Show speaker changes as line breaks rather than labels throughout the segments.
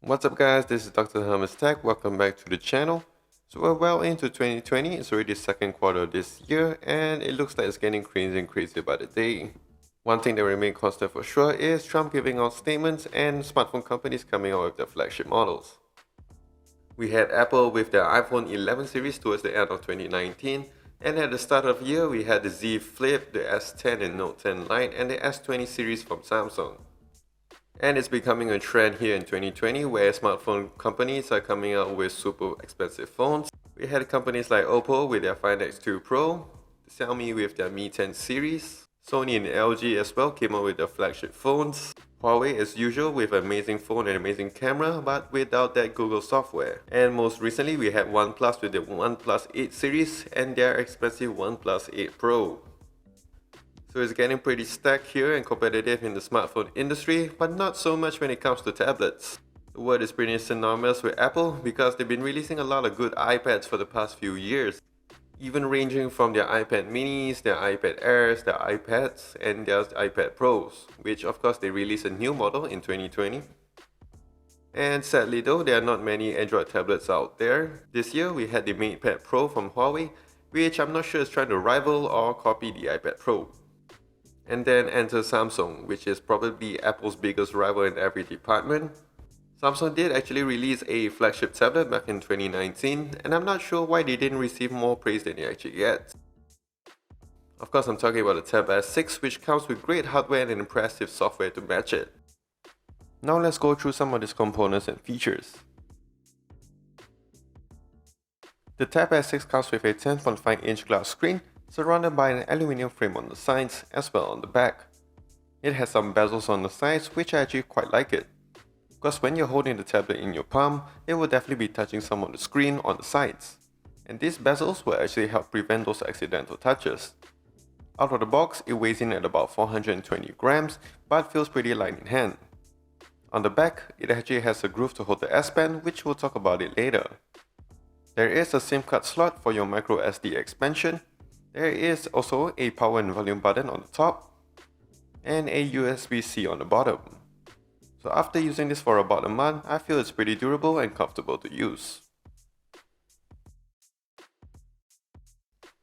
What's up guys, this is Dr. Hermes Tech. Welcome back to the channel. So we're well into 2020, it's already the second quarter of this year and it looks like it's getting crazy and crazy by the day. One thing that remains constant for sure is Trump giving out statements and smartphone companies coming out with their flagship models. We had Apple with their iPhone 11 series towards the end of 2019, and at the start of the year we had the Z Flip, the S10 and Note 10 Lite and the S20 series from Samsung. And it's becoming a trend here in 2020 where smartphone companies are coming out with super expensive phones. We had companies like Oppo with their Find X2 Pro, Xiaomi with their Mi 10 series, Sony and LG as well came out with their flagship phones. Huawei as usual with an amazing phone and amazing camera but without that Google software. And most recently we had OnePlus with the OnePlus 8 series and their expensive OnePlus 8 Pro. So it's getting pretty stacked here and competitive in the smartphone industry, but not so much when it comes to tablets. The word is pretty synonymous with Apple because they've been releasing a lot of good iPads for the past few years, even ranging from their iPad minis, their iPad Airs, their iPads, and their iPad Pros, which of course they released a new model in 2020. And sadly though, there are not many Android tablets out there. This year we had the MatePad Pro from Huawei, which I'm not sure is trying to rival or copy the iPad Pro. And then enter Samsung, which is probably Apple's biggest rival in every department. Samsung did actually release a flagship tablet back in 2019, and I'm not sure why they didn't receive more praise than they actually get. Of course, I'm talking about the Tab S6, which comes with great hardware and impressive software to match it. Now let's go through some of these components and features. The Tab S6 comes with a 10.5-inch glass screen surrounded by an aluminum frame on the sides as well on the back. It has some bezels on the sides which I actually quite like it, because when you're holding the tablet in your palm, it will definitely be touching some of the screen on the sides. And these bezels will actually help prevent those accidental touches. Out of the box, it weighs in at about 420 grams but feels pretty light in hand. On the back, it actually has a groove to hold the S Pen, which we'll talk about it later. There is a SIM card slot for your micro SD expansion. There is also a power and volume button on the top and a USB-C on the bottom. So after using this for about a month, I feel it's pretty durable and comfortable to use.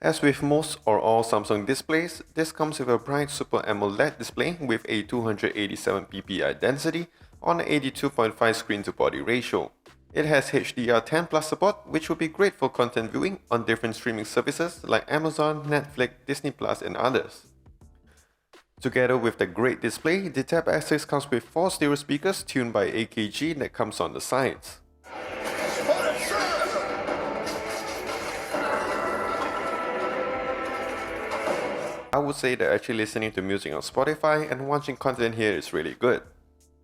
As with most or all Samsung displays, this comes with a bright Super AMOLED display with a 287 ppi density on an 82.5 screen to body ratio. It has HDR10 Plus support, which will be great for content viewing on different streaming services like Amazon, Netflix, Disney Plus and others. Together with the great display, the Tab S6 comes with 4 stereo speakers tuned by AKG that comes on the sides. I would say that actually listening to music on Spotify and watching content here is really good.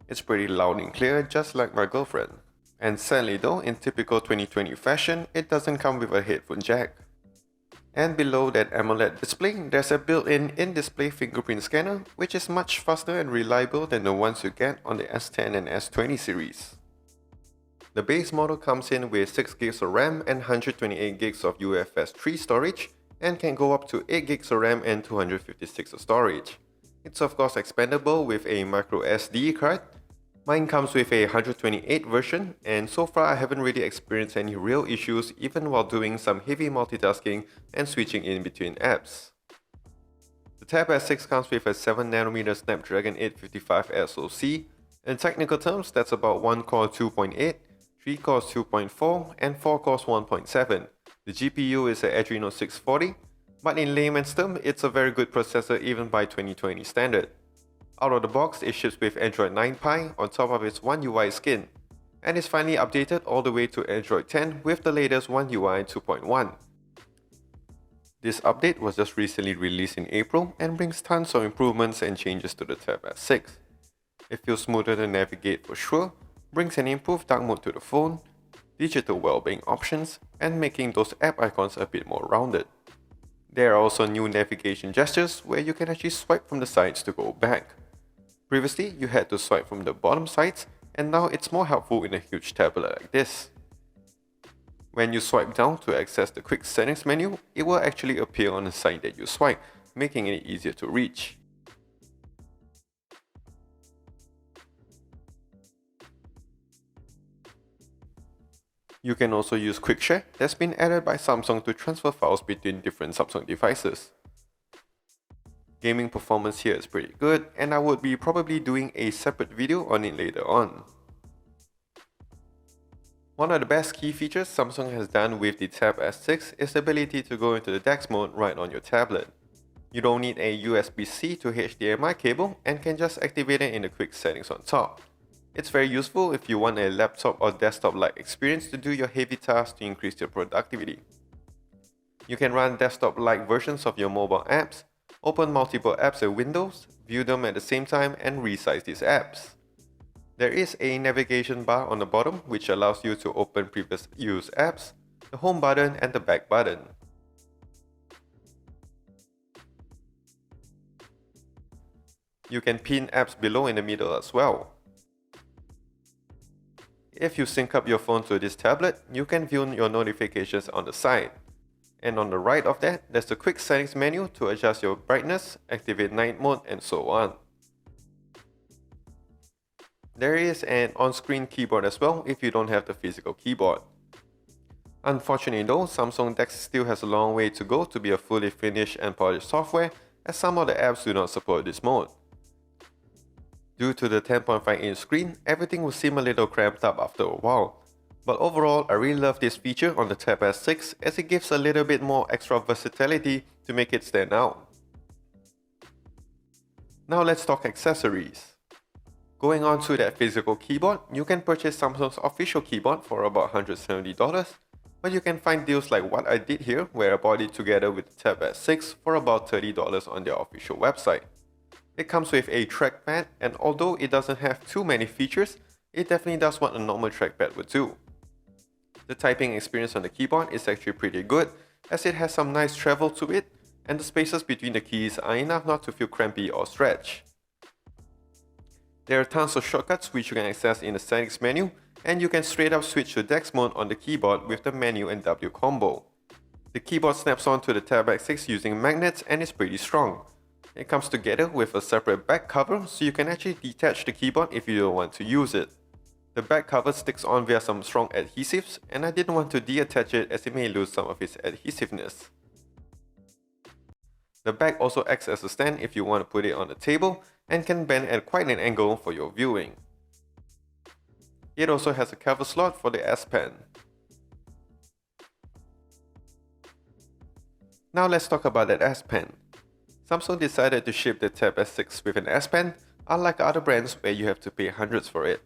It's pretty loud and clear, just like my girlfriend. And sadly though, in typical 2020 fashion, it doesn't come with a headphone jack. And below that AMOLED display, there's a built-in in-display fingerprint scanner, which is much faster and reliable than the ones you get on the S10 and S20 series. The base model comes in with 6GB of RAM and 128GB of UFS 3 storage, and can go up to 8GB of RAM and 256 of storage. It's of course expandable with a micro SD card. Mine comes with a 128 version, and so far I haven't really experienced any real issues even while doing some heavy multitasking and switching in between apps. The Tab S6 comes with a 7nm Snapdragon 855 SoC. In technical terms, that's about 1 core 2.8, 3 cores 2.4 and 4 cores 1.7. The GPU is an Adreno 640, but in layman's terms, it's a very good processor even by 2020 standard. Out of the box, it ships with Android 9 Pie on top of its One UI skin, and is finally updated all the way to Android 10 with the latest One UI 2.1. This update was just recently released in April and brings tons of improvements and changes to the Tab S6. It feels smoother to navigate for sure, brings an improved dark mode to the phone, digital well-being options, and making those app icons a bit more rounded. There are also new navigation gestures where you can actually swipe from the sides to go back. Previously, you had to swipe from the bottom sides, and now it's more helpful in a huge tablet like this. When you swipe down to access the quick settings menu, it will actually appear on the side that you swipe, making it easier to reach. You can also use Quick Share that's been added by Samsung to transfer files between different Samsung devices. Gaming performance here is pretty good, and I would be probably doing a separate video on it later on. One of the best key features Samsung has done with the Tab S6 is the ability to go into the Dex mode right on your tablet. You don't need a USB-C to HDMI cable and can just activate it in the quick settings on top. It's very useful if you want a laptop or desktop-like experience to do your heavy tasks to increase your productivity. You can run desktop-like versions of your mobile apps, open multiple apps in Windows, view them at the same time, and resize these apps. There is a navigation bar on the bottom which allows you to open previous used apps, the home button and the back button. You can pin apps below in the middle as well. If you sync up your phone to this tablet, you can view your notifications on the side. And on the right of that, there's the quick settings menu to adjust your brightness, activate night mode, and so on. There is an on-screen keyboard as well if you don't have the physical keyboard. Unfortunately though, Samsung Dex still has a long way to go to be a fully finished and polished software, as some of the apps do not support this mode. Due to the 10.5-inch screen, everything will seem a little cramped up after a while. But overall, I really love this feature on the Tab S6 as it gives a little bit more extra versatility to make it stand out. Now let's talk accessories. Going on to that physical keyboard, you can purchase Samsung's official keyboard for about $170, but you can find deals like what I did here where I bought it together with the Tab S6 for about $30 on their official website. It comes with a trackpad, and although it doesn't have too many features, it definitely does what a normal trackpad would do. The typing experience on the keyboard is actually pretty good as it has some nice travel to it, and the spaces between the keys are enough not to feel crampy or stretch. There are tons of shortcuts which you can access in the settings menu, and you can straight up switch to Dex mode on the keyboard with the menu and W combo. The keyboard snaps onto the Tab S6 using magnets and is pretty strong. It comes together with a separate back cover so you can actually detach the keyboard if you don't want to use it. The back cover sticks on via some strong adhesives, and I didn't want to deattach it as it may lose some of its adhesiveness. The back also acts as a stand if you want to put it on the table and can bend at quite an angle for your viewing. It also has a cover slot for the S Pen. Now let's talk about that S Pen. Samsung decided to ship the Tab S6 with an S Pen, unlike other brands where you have to pay hundreds for it.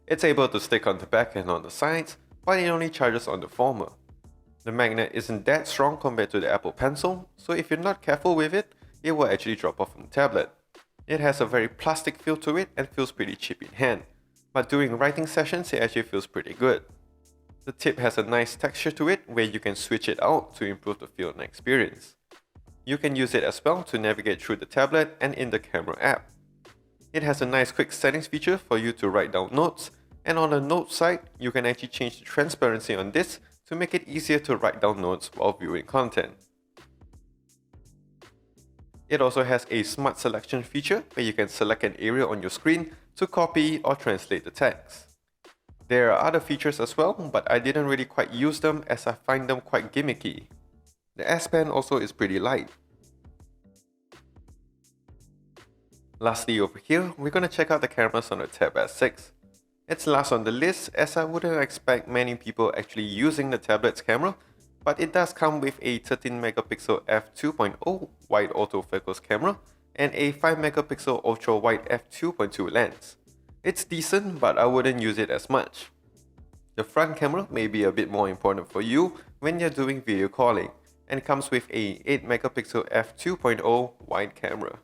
It's able to stick on the back and on the sides, but it only charges on the former. The magnet isn't that strong compared to the Apple Pencil, so if you're not careful with it, it will actually drop off on the tablet. It has a very plastic feel to it and feels pretty cheap in hand, but during writing sessions it actually feels pretty good. The tip has a nice texture to it where you can switch it out to improve the feel and experience. You can use it as well to navigate through the tablet and in the camera app. It has a nice quick settings feature for you to write down notes, and on the notes side, you can actually change the transparency on this to make it easier to write down notes while viewing content. It also has a smart selection feature where you can select an area on your screen to copy or translate the text. There are other features as well, but I didn't really quite use them as I find them quite gimmicky. The S Pen also is pretty light. Lastly over here, we're gonna check out the cameras on the Tab S6. It's last on the list as I wouldn't expect many people actually using the tablet's camera, but it does come with a 13MP f2.0 wide autofocus camera and a 5MP ultra wide f2.2 lens. It's decent, but I wouldn't use it as much. The front camera may be a bit more important for you when you're doing video calling, and comes with a 8MP f2.0 wide camera.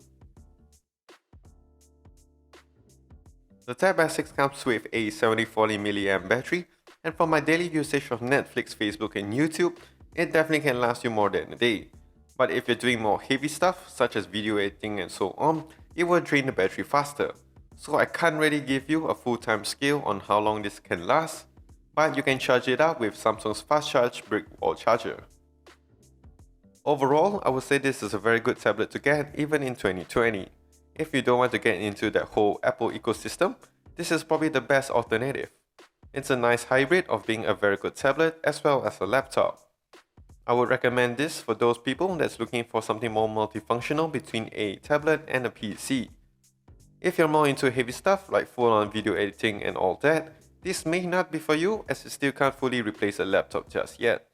The Tab S6 comes with a 7040mAh battery, and for my daily usage of Netflix, Facebook and YouTube, it definitely can last you more than a day. But if you're doing more heavy stuff, such as video editing and so on, it will drain the battery faster. So I can't really give you a full-time scale on how long this can last, but you can charge it up with Samsung's fast charge brick wall charger. Overall, I would say this is a very good tablet to get even in 2020. If you don't want to get into that whole Apple ecosystem, this is probably the best alternative. It's a nice hybrid of being a very good tablet as well as a laptop. I would recommend this for those people that's looking for something more multifunctional between a tablet and a PC. If you're more into heavy stuff like full-on video editing and all that, this may not be for you as it still can't fully replace a laptop just yet.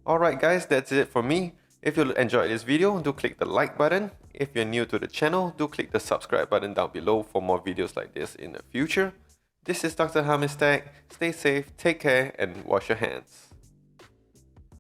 Alright guys, that's it for me. If you enjoyed this video, do click the like button. If you're new to the channel, do click the subscribe button down below for more videos like this in the future. This is Dr. Hamis Tech. Stay safe, take care, and wash your hands.